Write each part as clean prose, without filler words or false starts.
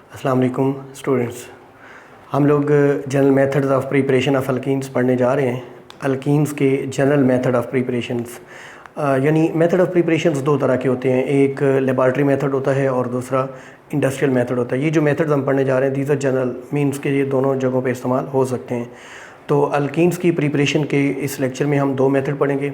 अस्सलाम वालेकुम स्टूडेंट्स। हम लोग general methods of preparation of alkenes पढ़ने जा रहे हैं। अल्कीन्स के जनरल मेथड ऑफ प्रिपरेशंस, यानी मेथड ऑफ प्रिपरेशंस दो तरह के होते हैं। एक लेबॉरेटरी मेथड होता है और दूसरा इंडस्ट्रियल मेथड होता है। ये जो मेथड्स हम पढ़ने जा रहे हैं, दीज आर जनरल, मीन्स के ये दोनों जगहों पे इस्तेमाल हो सकते हैं। तो अल्कीन्स की प्रिपरेशन के इस लेक्चर में हम दो मेथड पढ़ेंगे।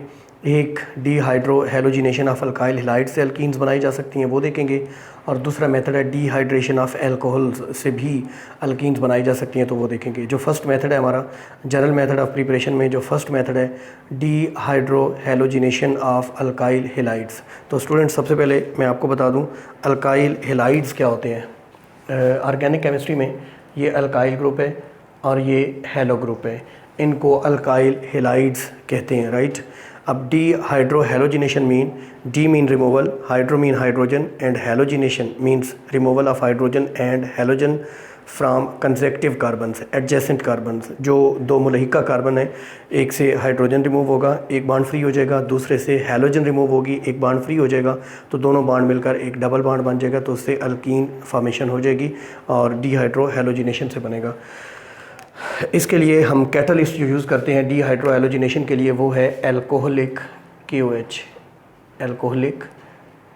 एक dehydro halogenation of alkyl halide से अल्कीन्स बनाई जा सकती हैं, वो देखेंगे। और दूसरा मेथड है डीहाइड्रेशन ऑफ अल्कोहल से भी अल्कीन्स बनाई जा सकती हैं, तो वो देखेंगे। जो फर्स्ट मेथड है हमारा जनरल मेथड ऑफ प्रिपरेशन में, जो फर्स्ट मेथड है dehydro halogenation of alkyl halides. तो स्टूडेंट्स, सबसे पहले मैं आपको बता दूं अल्काइल हैलाइड्स क्या होते हैं। ऑर्गेनिक केमिस्ट्री में ये अल्काइल ग्रुप है और ये हेलो ग्रुप है, इनको अल्काइल हैलाइड्स कहते हैं, राइट। अब D hydro halogenation mean, D mean removal, hydro mean hydrogen and halogenation means removal of hydrogen and halogen from consecutive carbons, adjacent carbons. जो दो मुलहिका कार्बन है, एक से हाइड्रोजन रिमूव होगा, एक बॉन्ड फ्री हो जाएगा, दूसरे से हेलोजन रिमूव होगी, एक बॉन्ड फ्री हो जाएगा, तो दोनों बॉन्ड मिलकर एक डबल बॉन्ड बन जाएगा, तो उससे अल्कीन फॉर्मेशन हो जाएगी और डीहाइड्रो हेलोजिनेशन से बनेगा। इसके लिए हम कैटलिस्ट जो यूज़ करते हैं डीहाइड्रो हेलोजिनेशन के लिए, वो है alcoholic KOH। Alcoholic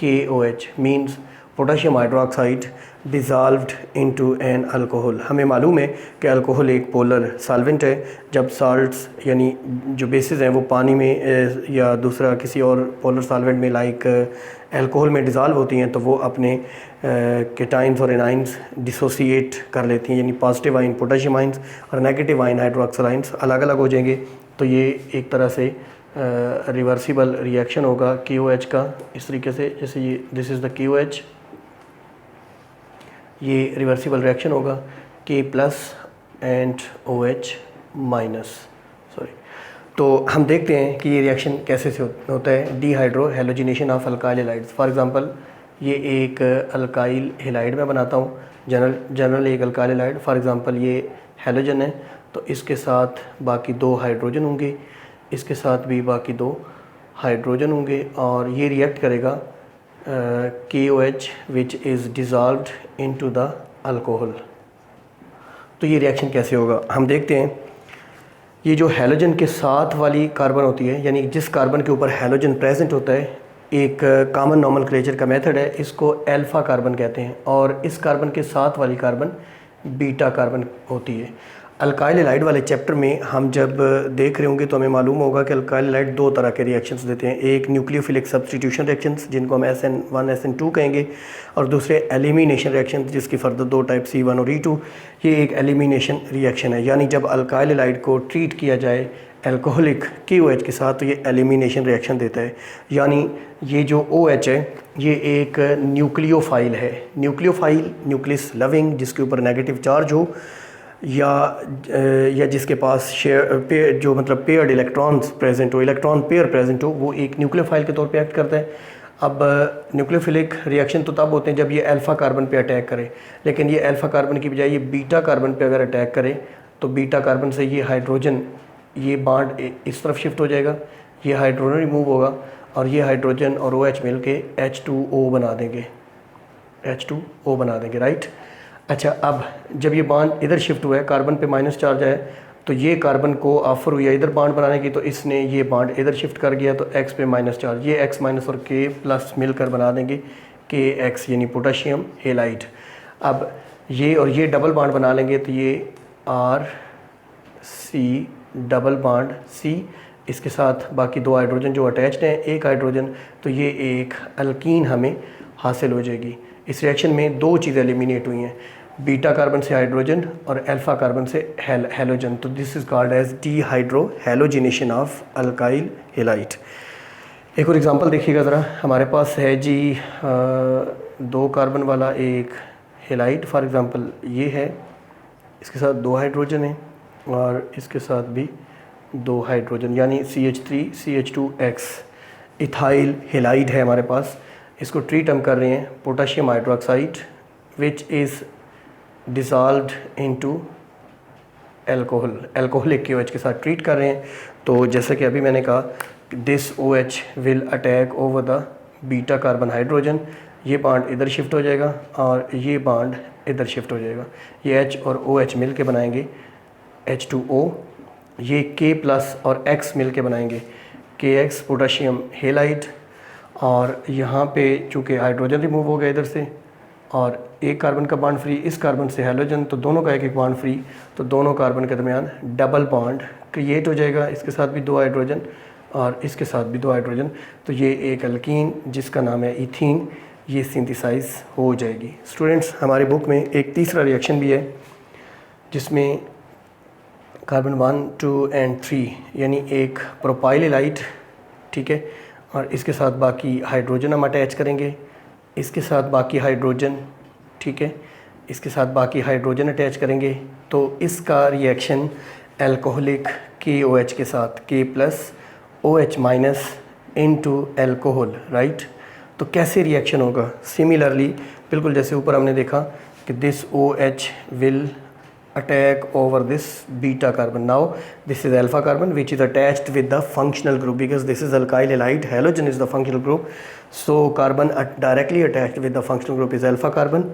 KOH means potassium hydroxide dissolved into an alcohol. हमें मालूम है कि अल्कोहल एक पोलर सॉल्वेंट है। जब सॉल्ट्स यानी जो बेसिस हैं वो पानी में या दूसरा किसी और पोलर सॉल्वेंट में लाइक अल्कोहल में डिज़ॉल्व होती हैं, तो वो अपने केटाइंस और एनाइंस डिसोसिएट कर लेती हैं, यानी पॉजिटिव आइन पोटेशियम आइंस और नेगेटिव आइन हाइड्रोक्साइड आइंस अलग अलग हो जाएंगे। तो ये एक तरह से रिवर्सिबल रिएक्शन होगा KOH का, इस तरीके से। जैसे ये दिस इज़ द KOH, ये रिवर्सिबल रिएक्शन होगा K plus and OH minus, sorry. तो हम देखते हैं कि ये रिएक्शन कैसे से होता है dehydro halogenation of alkyl halides. For example, ये एक अल्काइल हैलाइड में बनाता हूँ, जनरल एक अल्काइल हैलाइड। फॉर एग्जांपल ये हेलोजन है, तो इसके साथ बाकी दो हाइड्रोजन होंगे, इसके साथ भी बाकी दो हाइड्रोजन होंगे, और ये रिएक्ट करेगा KOH which is dissolved into the alcohol. तो ये रिएक्शन कैसे होगा हम देखते हैं। ये जो हैलोजन के साथ वाली कार्बन होती है, यानी जिस कार्बन के ऊपर हैलोजन प्रेजेंट होता है, एक कॉमन नोमेनक्लेचर का मेथड है, इसको अल्फ़ा कार्बन कहते हैं, और इस कार्बन के साथ वाली कार्बन बीटा कार्बन होती है। अल्काइल हैलाइड वाले चैप्टर में हम जब देख रहे होंगे तो हमें मालूम होगा कि अल्काइल हैलाइड दो तरह के रिएक्शंस देते हैं। एक न्यूक्लियोफिलिक सब्स्टिट्यूशन रिएक्शंस, जिनको हम SN1 SN2 कहेंगे, और दूसरे एलिमिनेशन रिएक्शन, जिसकी फर्दर दो टाइप C1 और E2। ये एक एलिमिनेशन रिएक्शन है, यानी जब अल्काइल हैलाइड को ट्रीट किया जाए अल्कोहलिक KOH के साथ, तो ये एलिमिनेशन रिएक्शन देता है। यानी ये जो OH है ये एक न्यूक्लियोफाइल है। न्यूक्लियोफाइल न्यूक्लियस लविंग, जिसके ऊपर नेगेटिव चार्ज हो, या जिसके पास पेयर जो मतलब पेयर्ड इलेक्ट्रॉन्स प्रेजेंट हो, इलेक्ट्रॉन पेयर प्रेजेंट हो, वो एक न्यूक्लियोफाइल के तौर पे एक्ट करता है। अब न्यूक्लियोफिलिक रिएक्शन तो तब होते हैं जब ये अल्फ़ा कार्बन पे अटैक करे, लेकिन ये अल्फ़ा कार्बन की बजाय ये बीटा कार्बन पे अगर अटैक करे, तो बीटा कार्बन से ये हाइड्रोजन, ये बॉन्ड इस तरफ शिफ्ट हो जाएगा, ये हाइड्रोजन रिमूव होगा, और ये हाइड्रोजन और OH मिल के H2O बना देंगे, H2O बना देंगे, राइट। अच्छा, अब जब ये बॉन्ड इधर शिफ्ट हुआ है, कार्बन पे माइनस चार्ज है, तो ये कार्बन को ऑफर हुई है इधर बॉन्ड बनाने की, तो इसने ये बॉन्ड इधर शिफ्ट कर गया, तो X पे माइनस चार्ज, ये X माइनस और K प्लस मिलकर बना देंगे KX, यानी पोटेशियम हैलाइड। अब ये और ये डबल बॉन्ड बना लेंगे, तो ये RC डबल बॉन्ड C, इसके साथ बाकी दो हाइड्रोजन जो अटैच्ड हैं, एक हाइड्रोजन, तो ये एक अल्कीन हमें हासिल हो जाएगी। इस रिएक्शन में दो चीज़ें एलिमिनेट हुई हैं, बीटा कार्बन से हाइड्रोजन और अल्फ़ा कार्बन से हेलोजन। तो this is called as dehydrohalogenation of alkyl halide. एक और एग्जांपल देखिएगा ज़रा, हमारे पास है जी दो कार्बन वाला एक हैलाइड। फॉर एग्जांपल ये है, इसके साथ दो हाइड्रोजन हैं और इसके साथ भी दो हाइड्रोजन, यानी CH3CH2X इथाइल हैलाइड है हमारे पास। इसको ट्रीट हम कर रहे हैं potassium hydroxide which is dissolved into alcohol, alcoholic KOH के साथ ट्रीट कर रहे हैं। तो जैसा कि अभी मैंने कहा, this OH will attack over the beta carbon hydrogen, ये बॉन्ड इधर शिफ्ट हो जाएगा और ये बॉन्ड इधर शिफ्ट हो जाएगा। ये H और OH मिल के बनाएंगे H2O। ये K प्लस और X मिल के बनाएंगे KX पोटाशियम हेलाइड। और यहाँ पे चूँकि हाइड्रोजन रिमूव हो गया इधर से और एक कार्बन का बॉन्ड फ्री, इस कार्बन से हैलोजन, तो दोनों का एक एक बॉन्ड फ्री, तो दोनों कार्बन के दरमियान डबल बॉन्ड क्रिएट हो जाएगा। इसके साथ भी 2 हाइड्रोजन और इसके साथ भी 2 हाइड्रोजन, तो ये एक अल्कीन जिसका नाम है इथीन, ये सिंथेसाइज हो जाएगी। स्टूडेंट्स, हमारे बुक में एक तीसरा रिएक्शन भी है जिसमें कार्बन 1, 2 एंड 3 यानी एक प्रोपाइल एलाइड, ठीक है, और इसके साथ बाकी हाइड्रोजन हम अटैच करेंगे, इसके साथ बाकी हाइड्रोजन, ठीक है, इसके साथ बाकी हाइड्रोजन अटैच करेंगे, तो इसका रिएक्शन एल्कोहलिक KOH के साथ K plus OH minus into alcohol, right. तो कैसे रिएक्शन होगा? सिमिलरली बिल्कुल जैसे ऊपर हमने देखा कि this OH will attack over this beta carbon. Now this is alpha carbon which is attached with the functional group, because this is alkyl halide, halogen is the functional group, so carbon directly attached with the functional group is alpha carbon.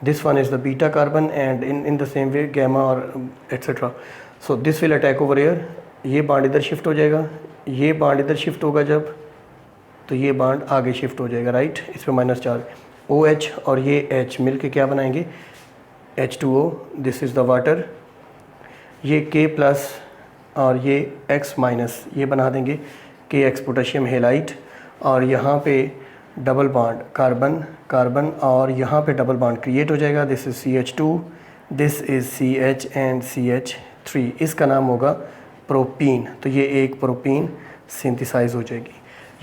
This one is the beta carbon, and in the same way gamma or etc. So this will attack over here. ये bond इधर shift हो जाएगा, ये bond इधर shift होगा जब, तो ये बॉन्ड आगे शिफ्ट हो जाएगा, राइट। इस पर माइनस चार्ज OH और ये H मिल के क्या बनाएंगे H2O, this is the water. ये K प्लस और ये X माइनस ये बना देंगे KX पोटेशियम हेलाइट, और यहाँ पे डबल बॉन्ड कार्बन कार्बन और यहाँ पे डबल बॉन्ड क्रिएट हो जाएगा। This is CH2, this is CH and CH3, इसका नाम होगा प्रोपीन। तो ये एक प्रोपीन सिंथेसाइज हो जाएगी।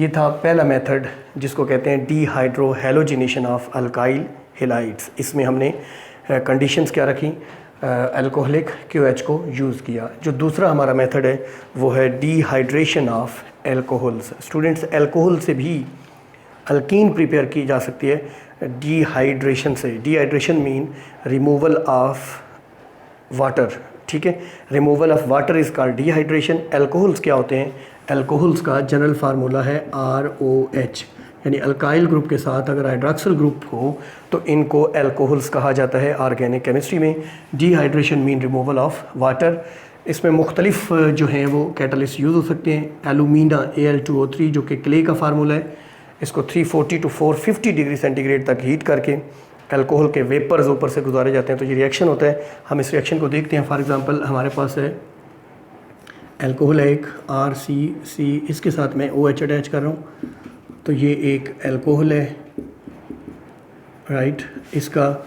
ये था पहला मेथड जिसको कहते हैं dehydro halogenation of alkyl halides. इसमें हमने कंडीशंस क्या रखी? अल्कोहलिक KOH को यूज़ किया। जो दूसरा हमारा मेथड है वो है dehydration of alcohols. Students, alcohol से भी अल्कीन प्रिपेयर की जा सकती है डीहाइड्रेशन से। Dehydration mean removal of water, ठीक है, removal of water is called dehydration. Alcohols क्या होते हैं? एल्कोहल्स का जनरल फार्मूला है ROH, यानी अल्काइल ग्रुप के साथ अगर हाइड्रॉक्सिल ग्रुप हो तो इनको एल्कोहल्स कहा जाता है ऑर्गेनिक केमिस्ट्री में। Dehydration mean removal of water. इसमें मुख्तलिफ जो हैं वो कैटलिस्ट यूज़ हो सकते हैं। एलुमिना Al2O3 जो कि क्ले का फार्मूला है, इसको 340 to 450 डिग्री सेंटीग्रेड तक हीट करके एल्कोहल के वेपर्स ऊपर से गुजारे जाते हैं, तो ये रिएक्शन होता है। हम इस रिएक्शन को देखते हैं। फॉर एग्ज़ाम्पल हमारे पास है एल्कोहल है एक RCC, इसके साथ मैं OH अटैच कर रहा हूँ, तो ये एक एल्कोहल है, राइट। इसका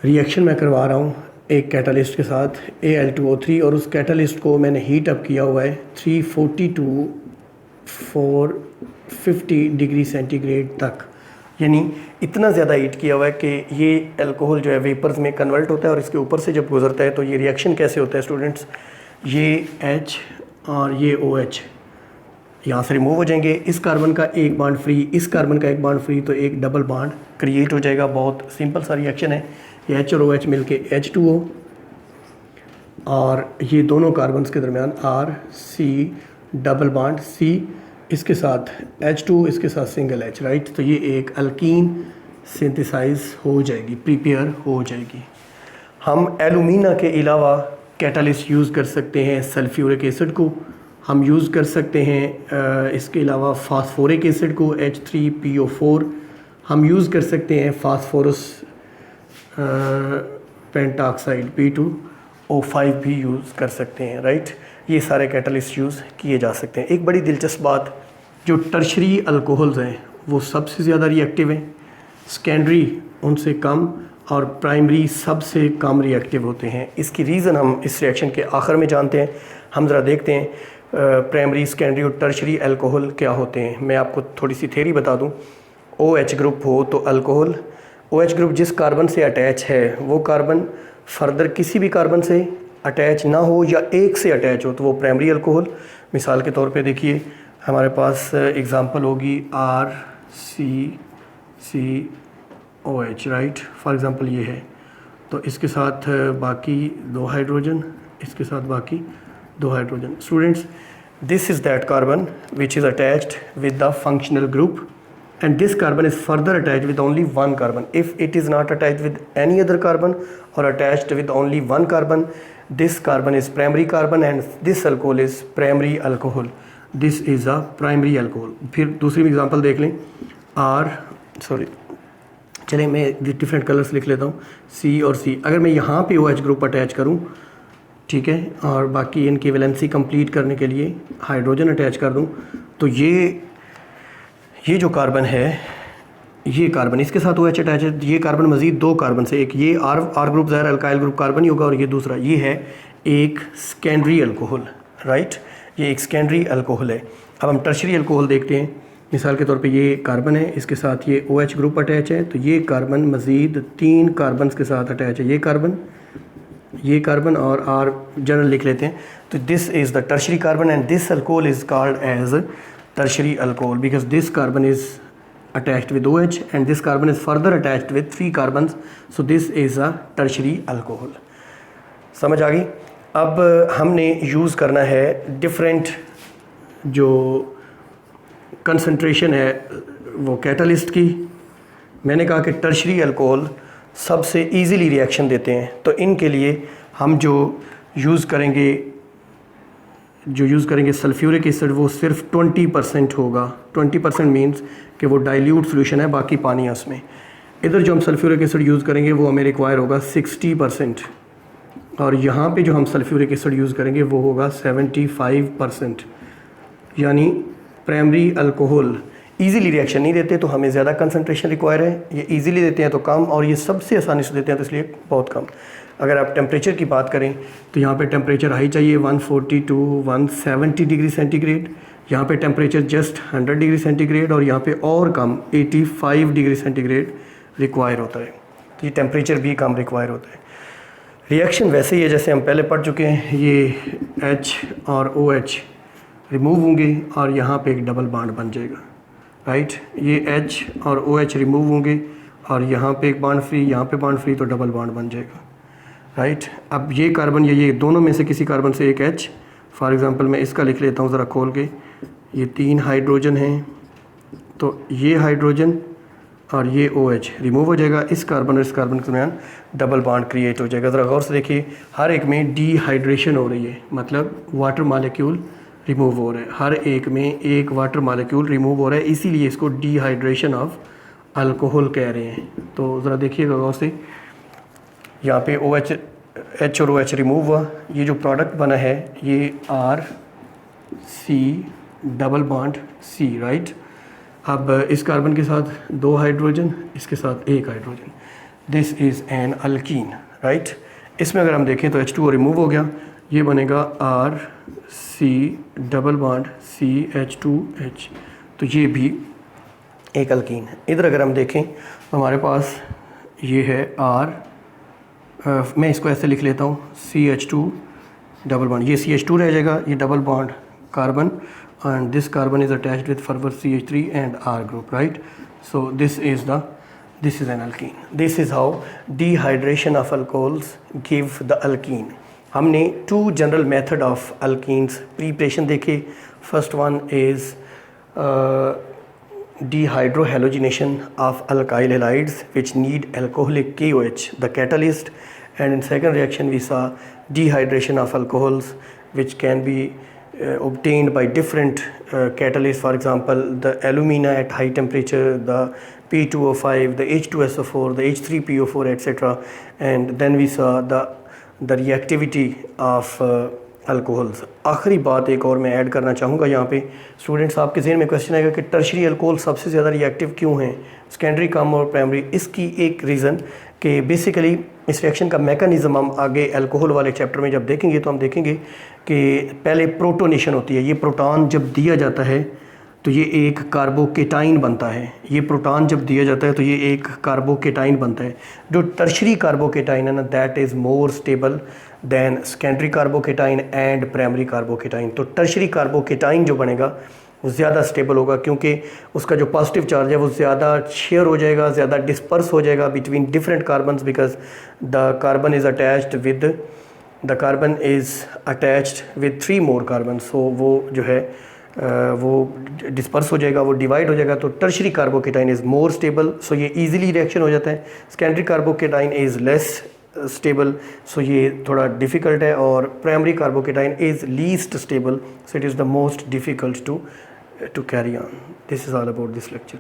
रिएक्शन मैं करवा रहा हूँ एक कैटलिस्ट के साथ Al2O3, और उस कैटलिस्ट को मैंने हीट अप किया हुआ है 340 to 450 डिग्री सेंटीग्रेड तक, यानी इतना ज़्यादा हीट किया हुआ है कि ये एल्कोहल जो है वेपर्स में कन्वर्ट होता है, और इसके ऊपर से जब गुजरता है तो ये रिएक्शन कैसे होता है स्टूडेंट्स? ये H और ये OH यहाँ से रिमूव हो जाएंगे। इस कार्बन का एक बॉन्ड फ्री, इस कार्बन का एक बॉन्ड फ्री, तो एक डबल बॉन्ड क्रिएट हो जाएगा। बहुत सिंपल सा रिएक्शन है। ये H और OH मिलके H2O, और ये दोनों कार्बन्स के दरमियान RC डबल बॉन्ड C, इसके साथ H2, इसके साथ सिंगल H, राइट। तो ये एक अल्कीन सिंथेसाइज हो जाएगी, प्रिपेयर हो जाएगी। हम एलुमिना के अलावा कैटलिस्ट यूज़ कर सकते हैं सल्फ्यूरिक एसिड को, हम यूज़ कर सकते हैं इसके अलावा फास्फोरिक एसिड को H3PO4, हम यूज़ कर सकते हैं फास्फोरस पेंटाक्साइड P2O5 भी यूज़ कर सकते हैं, राइट। ये सारे कैटलिस्ट यूज़ किए जा सकते हैं। एक बड़ी दिलचस्प बात, जो टर्शरी अल्कोहल्स हैं वो सबसे ज़्यादा रिएक्टिव हैं, सेकेंडरी उनसे कम, और प्राइमरी सबसे कम रिएक्टिव होते हैं। इसकी रीज़न हम इस रिएक्शन के आखिर में जानते हैं। हम ज़रा देखते हैं प्राइमरी, सेकेंडरी और टर्शरी अल्कोहल क्या होते हैं। मैं आपको थोड़ी सी थ्योरी बता दूं। OH ग्रुप हो तो अल्कोहल, OH ग्रुप जिस कार्बन से अटैच है वो कार्बन फर्दर किसी भी कार्बन से अटैच ना हो या एक से अटैच हो तो वो प्राइमरी अल्कोहल। मिसाल के तौर पे देखिए हमारे पास एग्ज़ाम्पल होगी RCCOH, राइट। फॉर एग्ज़ाम्पल ये है, तो इसके साथ बाकी 2 हाइड्रोजन, इसके साथ बाकी 2 hydrogen. Students, this is that carbon which is attached with the functional group, and this carbon is further attached with only one carbon. If it is not attached with any other carbon or attached with only one carbon, this carbon is primary carbon and this alcohol is primary alcohol. This is a primary alcohol. फिर दूसरी example देख लें, चलिए मैं different colours लिख लेता हूँ, C और C. अगर मैं यहाँ पे OH ग्रुप अटैच करूँ, ठीक है, और बाकी इनकी वैलेंसी कंप्लीट करने के लिए हाइड्रोजन अटैच कर दूँ, तो ये जो कार्बन है, ये कार्बन इसके साथ OH अटैच है, ये कार्बन मज़ीद दो कार्बन से, एक ये R ग्रुप ज़ाहिर अल्काइल ग्रुप कार्बन ही होगा, और ये दूसरा ये है एक सेकेंडरी अल्कोहल, राइट, ये एक सेकेंडरी अल्कोहल है. अब हम टर्शरी अल्कोहल देखते हैं. मिसाल के तौर पे ये कार्बन है, इसके साथ ये OH ग्रुप अटैच है, तो ये कार्बन मज़ीद 3 कार्बन के साथ अटैच है, ये कार्बन और R जनरल लिख लेते हैं. तो this is the tertiary carbon and this alcohol is called as tertiary alcohol because this carbon is attached with OH and this carbon is further attached with 3 carbons, so this is a tertiary alcohol. समझ आ गई. अब हमने use करना है different जो concentration है वो catalyst की. मैंने कहा कि टर्शरी अल्कोहल सबसे इजीली रिएक्शन देते हैं, तो इनके लिए हम जो यूज़ करेंगे सल्फ्यूरिक एसिड, वो सिर्फ 20% होगा. 20% मीन्स कि वो डाइल्यूट सोल्यूशन है, बाकी पानी है उसमें. इधर जो हम सल्फ्यूरिक एसिड यूज़ करेंगे वो हमें रिक्वायर होगा 60%, और यहाँ पे जो हम सल्फ्यूरिक एसिड यूज़ करेंगे वो होगा 75%. यानी प्राइमरी अल्कोहल इजीली रिएक्शन नहीं देते तो हमें ज़्यादा कंसंट्रेशन रिक्वायर है, ये इजीली देते हैं तो कम, और ये सबसे आसानी से देते हैं तो इसलिए बहुत कम. अगर आप टेम्परेचर की बात करें तो यहाँ पे टेम्परेचर हाई चाहिए 140 to 170 डिग्री सेंटीग्रेड, यहाँ पे टेम्परेचर जस्ट 100 डिग्री सेंटीग्रेड, और यहाँ पे और कम 85 डिग्री सेंटीग्रेड रिक्वायर होता है. तो ये टेम्परेचर भी कम रिक्वायर होता है. रिएक्शन वैसे ही है जैसे हम पहले पढ़ चुके हैं. ये H और OH रिमूव होंगे और यहाँ पे एक डबल बॉन्ड बन जाएगा, राइट. ये H और OH रिमूव होंगे और यहाँ पे एक बॉन्ड फ्री, यहाँ पे बॉन्ड फ्री, तो डबल बॉन्ड बन जाएगा, राइट. अब ये कार्बन ये दोनों में से किसी कार्बन से एक H, फॉर एग्ज़ाम्पल मैं इसका लिख लेता हूँ ज़रा खोल के. ये 3 हाइड्रोजन हैं, तो ये हाइड्रोजन और ये OH रिमूव हो जाएगा. इस कार्बन और इस कार्बन के दरमियान डबल बॉन्ड क्रिएट हो जाएगा. ज़रा गौर से देखिए, हर एक में डिहाइड्रेशन हो रही है, मतलब वाटर मॉलिक्यूल रिमूव हो रहा है. हर एक में एक वाटर मॉलिक्यूल रिमूव हो रहा है, इसीलिए इसको डिहाइड्रेशन ऑफ अल्कोहल कह रहे हैं. तो ज़रा देखिएगा गौर से, यहाँ पे H और OH रिमूव हुआ, ये जो प्रोडक्ट बना है ये RC double bond C, right. अब इस कार्बन के साथ 2 हाइड्रोजन, इसके साथ 1 hydrogen, this is an alkyne, right. इसमें अगर हम देखें तो H2O रिमूव हो गया, ये बनेगा RC डबल बॉन्ड CH2H, तो ये भी एक अल्कीन है. इधर अगर हम देखें तो हमारे पास ये है मैं इसको ऐसे लिख लेता हूँ CH2 डबल बॉन्ड, ये CH2 रह जाएगा, ये double bond carbon, and this carbon is attached with further CH3 and R group, right. So this is an alkene. This is how dehydration of alcohols give the alkene. हमने 2 general method of alkenes preparation देखे. First one is dehydrohalogenation of alkyl halides which need alcoholic KOH, the catalyst, and in second reaction we saw dehydration of alcohols which can be obtained by different catalysts. For example, the alumina at high temperature, the P2O5, the H2SO4, the H3PO4, etc. And then we saw the reactivity of alcohols. आखिरी बात एक और मैं add करना चाहूँगा यहाँ पे. Students आपके ज़हन में क्वेश्चन आएगा कि टर्शरी अल्कोहल सबसे ज़्यादा रिएक्टिव क्यों हैं, सेकेंडरी कम और प्राइमरी. इसकी एक रीज़न कि बेसिकली इस रिएक्शन का मैकेनिज़्म हम आगे अल्कोहल वाले चैप्टर में जब देखेंगे तो हम देखेंगे कि पहले प्रोटोनेशन होती है. ये प्रोटॉन जब दिया जाता है तो ये एक कार्बोकेटाइन बनता है. ये प्रोटॉन जब दिया जाता है तो ये एक कार्बोकेटाइन बनता है. जो टर्शरी कार्बोकेटाइन है ना, that is more stable then secondary carbocation and primary carbocation. तो टर्शरी कार्बोकेटाइन जो बनेगा वो ज़्यादा स्टेबल होगा क्योंकि उसका जो पॉजिटिव चार्ज है वो ज़्यादा शेयर हो जाएगा, ज़्यादा डिस्पर्स हो जाएगा between different carbons, because the carbon is attached with 3 more carbon. So वो जो है वो डिस्पर्स हो जाएगा, वो डिवाइड हो जाएगा। तो tertiary carbocation is more stable, so ये इजीली रिएक्शन हो जाता है। Secondary carbocation is less stable, so ये थोड़ा डिफ़िकल्ट है। और primary carbocation is least stable, so it is the most difficult to carry on. This is all about this lecture.